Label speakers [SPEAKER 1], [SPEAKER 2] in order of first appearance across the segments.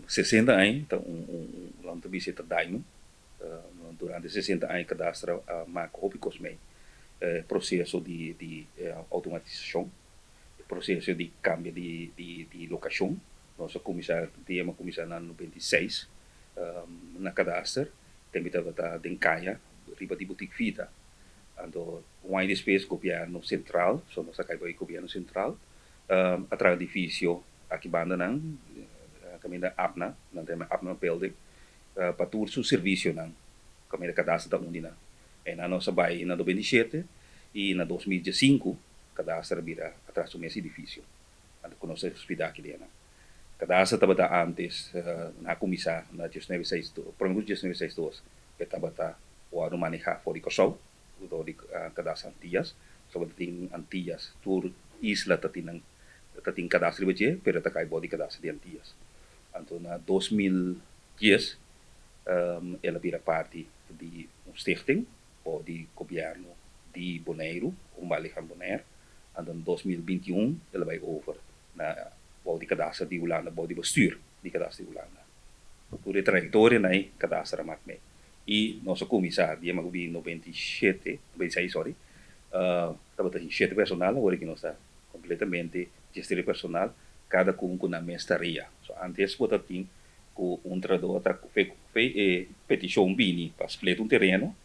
[SPEAKER 1] 60 anos, então, lá no visita Diamond, durante 60 anos, cadastra marca ópicos, processo de automatização, processo de câmbio de locação. Nós começamos no 96, na cadastra, também estava em Caia, riba de boutique fita. Então, um ano depois, governo central, só nós acabamos o governo central, atrás do edifício, aqui banda não, kami da APNA, não tem APNA building, para todo o serviço não, kami da cadastro da Undina. E na nossa bairro, na 97 e na 2005, cadastro vira atrás do mesmo edifício. Então, conosco hospital aqui dentro. Cadastro estava antes, na comissão, na 1962, provavelmente 1962, que estava o ano manejar fora de Kosovo, o de cadastro Antillas, sobre tem Antillas, toda isla tem cadastro de pero está cai body cadastro de Antillas. Então, na 2010, ela vira parte de stichting, ou de governo de Bonaire, Malikan Bonaire. Então, em 2021, ela vai over na body cadastro de Holanda, body bestuur de cadastro de Holanda. Por a trajetória, né, cadastro maak mee. E nosso comissário, dia em 97, 96, sorry, estava em 7 personal, agora que nós está completamente gestão personal, cada com na mestaria. So, antes, eu tinha com trador, fez petição bini para split terreno,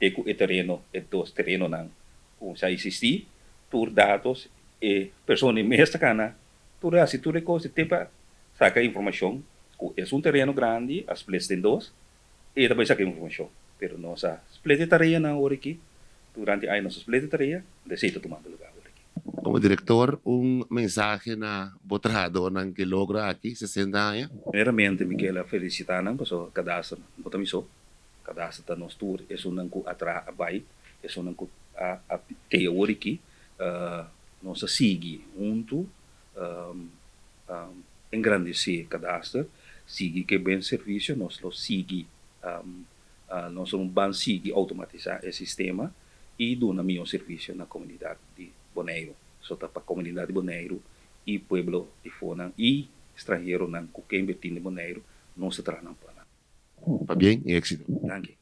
[SPEAKER 1] e com o terreno, dois terrenos não, como já existia, por dados, e pessoa mestra cana, tudo assim, tudo coisa, tipo, saca informação, é terreno grande, as split tem dois, e também saca informação. Pero nossa split tarefa na hora aqui, durante a nossa split tarefa, desejo tomando lugar.
[SPEAKER 2] Como director, mensahe na botrado ng kilogra aqui, 60 anos.
[SPEAKER 1] Primeiramente, Michela, felicitar por o cadastro, cadastro da nosso tour, é um que abai, é um que a teoria aqui, nós seguimos junto, engrandecer cadastro, seguir que bem serviço, nós lo seguimos, nós vamos seguir automatizar o sistema e dar um melhor serviço na comunidade de Bonaire. Só para a comunidade de Bonaire e pueblo de Fona e estrangeiro não, que invertir em Bonaire, não se traz não para.
[SPEAKER 2] Pa bien y éxito.
[SPEAKER 1] Danke.